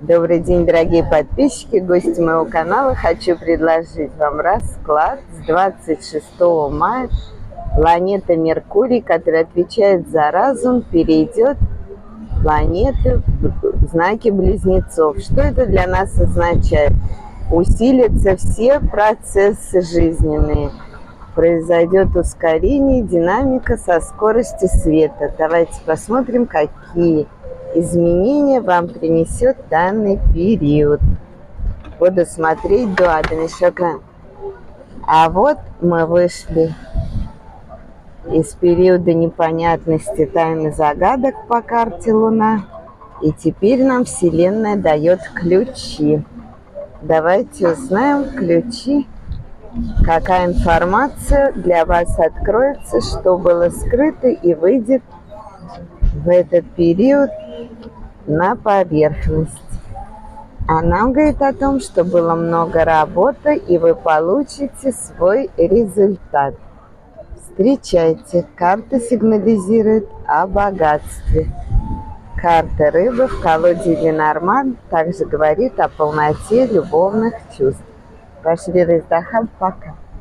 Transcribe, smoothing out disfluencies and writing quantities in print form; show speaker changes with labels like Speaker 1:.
Speaker 1: Добрый день, дорогие подписчики, гости моего канала. Хочу предложить вам расклад с 26 мая. Планета Меркурий, которая отвечает за разум, перейдет в планету в знаке Близнецов. Что это для нас означает? Усилятся все процессы жизненные. Произойдет ускорение, динамика со скоростью света. Давайте посмотрим, какие изменения вам принесет данный период. Буду смотреть два домишека. А вот мы вышли из периода непонятности, тайны, загадок по карте Луна. И теперь нам Вселенная дает ключи. Давайте узнаем ключи. Какая информация для вас откроется, что было скрыто и выйдет в этот период на поверхность. Она говорит о том, что было много работы, и вы получите свой результат. Встречайте. Карта сигнализирует о богатстве. Карта рыбы в колоде Ленорман также говорит о полноте любовных чувств. Пошли раздахам, пока.